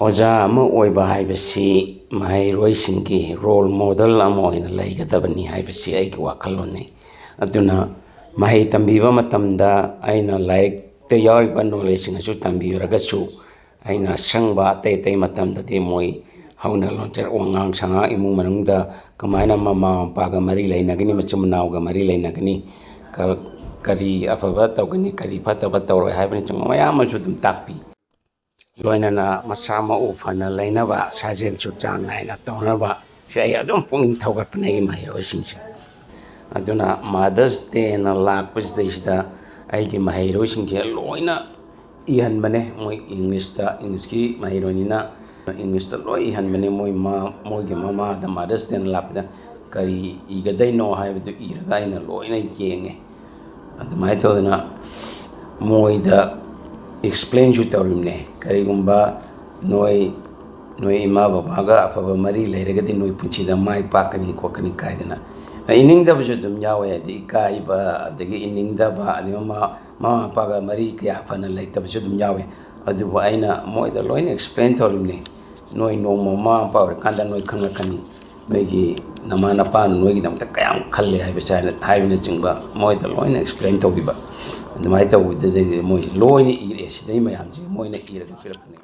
ꯑꯣꯖꯥ ꯑꯃ ꯑꯣꯏꯕ ꯍꯥꯏꯕꯁꯤ ꯃꯍꯩꯔꯣꯏꯁꯤꯡꯒꯤ ꯔꯣꯜ ꯃꯣꯗꯦꯜ ꯑꯃ ꯑꯣꯏꯅ ꯂꯩꯒꯗꯕꯅꯤ ꯍꯥꯏꯕꯁꯤ ꯑꯩꯒꯤ ꯋꯥꯈꯜꯂꯣꯟꯅꯤ. ꯑꯗꯨꯅ ꯃꯍꯩ ꯇꯝꯕꯤꯕ ꯃꯇꯝꯗ ꯑꯩꯅ ꯂꯥꯏꯔꯤꯛꯇ ꯌꯥꯎꯔꯤꯕ ꯅꯣꯂꯦꯖꯁꯤꯡ ꯑꯁꯨ ꯇꯝꯕꯤꯔꯒꯁꯨ ꯑꯩꯅ ꯑꯁꯪꯕ ꯑꯇꯩ ꯃꯇꯝꯗꯗꯤ ꯃꯣꯏ ꯍꯧꯅ ꯂꯣꯟꯆꯠ ꯋꯥꯉꯥꯡ ꯁꯉꯥꯡ ꯏꯃꯨꯡ ꯃꯅꯨꯡꯗ ꯀꯃꯥꯏꯅ ꯃꯃꯥ ꯃꯄꯥꯒ ꯃꯔꯤ ꯂꯩꯅꯒꯅꯤ, ꯃꯆꯤꯟ ꯃꯅꯥꯎꯒ ꯃꯔꯤ ꯂꯩꯅꯒꯅꯤ, ꯀꯔꯤ ꯑꯐꯕ ꯇꯧꯒꯅꯤ, ꯀꯔꯤ ꯐꯠꯇꯕ ꯇꯧꯔꯣꯏ ꯍꯥꯏꯕꯅꯆꯤꯡꯕ ꯃꯌꯥꯝ ꯑꯃꯁꯨ ꯑꯗꯨꯝ ꯇꯥꯛꯄꯤ. ꯂꯣꯏꯅꯅ ꯃꯁꯥ ꯃꯎ ꯐꯅ ꯂꯩꯅꯕ, ꯁꯥꯖꯦꯜꯁꯨ ꯆꯥꯡ ꯅꯥꯏꯅ ꯇꯧꯅꯕ ꯁꯤ ꯑꯩ ꯑꯗꯨꯝ ꯄꯨꯛꯅꯤꯡ ꯊꯧꯒꯠꯄꯅꯦ ꯑꯩꯒꯤ ꯃꯍꯩꯔꯣꯏꯁꯤꯡꯁꯦ. ꯑꯗꯨꯅ ꯃꯥꯗꯔꯁ ꯗꯦꯅ ꯂꯥꯛꯄꯁꯤꯗꯩꯁꯤꯗ ꯑꯩꯒꯤ ꯃꯍꯩꯔꯣꯏꯁꯤꯡꯁꯦ ꯂꯣꯏꯅ ꯏꯍꯟꯕꯅꯦ. ꯃꯣꯏ ꯏꯪꯂꯤꯁꯀꯤ ꯃꯍꯩꯔꯣꯏꯅꯤꯅ ꯏꯪꯂꯤꯁꯇ ꯂꯣꯏ ꯏꯍꯟꯕꯅꯦ. ꯃꯣꯏꯒꯤ ꯃꯃꯥꯗ ꯃꯥꯗꯔꯁ ꯗꯦꯅ ꯂꯥꯛꯄꯗ ꯀꯔꯤ ꯏꯒꯗꯣꯏꯅꯣ ꯍꯥꯏꯕꯗꯨ ꯏꯔꯒ ꯑꯩꯅ ꯂꯣꯏꯅ ꯌꯦꯡꯉꯦ. ꯑꯗꯨꯃꯥꯏꯅ ꯇꯧꯗꯅ ꯃꯣꯏꯗ ꯑꯦꯛꯁꯄ꯭ꯂꯦꯟꯁꯨ ꯇꯧꯔꯤꯕꯅꯦ. ꯀꯔꯤꯒꯨꯝꯕ ꯅꯣꯏ ꯏꯃꯥ ꯕꯕꯥꯒ ꯑꯐꯕ ꯃꯔꯤ ꯂꯩꯔꯒꯗꯤ ꯅꯣꯏ ꯄꯨꯟꯁꯤꯗ ꯃꯥꯏ ꯄꯥꯛꯀꯅꯤ ꯈꯣꯠꯀꯅꯤ ꯀꯥꯏꯗꯅ. ꯏꯅꯤꯡꯗꯕꯁꯨ ꯑꯗꯨꯝ ꯌꯥꯎꯋꯦ, ꯍꯥꯏꯗꯤ ꯏꯀꯥꯏꯕ, ꯑꯗꯒꯤ ꯏꯅꯤꯡꯗꯕ, ꯑꯗꯒꯤ ꯃꯃꯥ ꯃꯄꯥꯒ ꯃꯔꯤ ꯀꯌꯥ ꯐꯅ ꯂꯩꯇꯕꯁꯨ ꯑꯗꯨꯝ ꯌꯥꯎꯋꯦ. ꯑꯗꯨꯕꯨ ꯑꯩꯅ ꯃꯣꯏꯗ ꯂꯣꯏꯅ ꯑꯦꯛꯁꯄ꯭ꯂꯦꯟ ꯇꯧꯔꯤꯕꯅꯦ. ꯅꯣꯏ ꯅꯣꯡꯃ ꯃꯃꯥ ꯃꯄꯥ ꯑꯣꯏꯔꯀꯥꯟꯗ ꯅꯣꯏ ꯈꯪꯂꯛꯀꯅꯤ ꯅꯣꯏꯒꯤ ꯅꯃꯥ ꯅꯄꯥꯅ ꯅꯣꯏꯒꯤꯗꯃꯛꯇ ꯀꯌꯥꯝ ꯈꯜꯂꯦ ꯍꯥꯏꯕꯅꯆꯤꯡꯕ ꯃꯣꯏꯗ ꯂꯣꯏꯅ ꯑꯦꯛꯁꯄ꯭ꯂꯦꯟ ꯇꯧꯕꯤꯕ. ꯑꯗꯨꯃꯥꯏꯅ ꯇꯧꯕꯗꯨꯗꯩꯗꯤ ꯃꯣꯏ ꯂꯣꯏꯅ ꯏꯔꯛꯑꯦ. ꯁꯤꯗꯩ ꯃꯌꯥꯝꯁꯦ ꯃꯣꯏꯅ ꯏꯔꯒ ꯄꯤꯔꯛꯄꯅꯦ.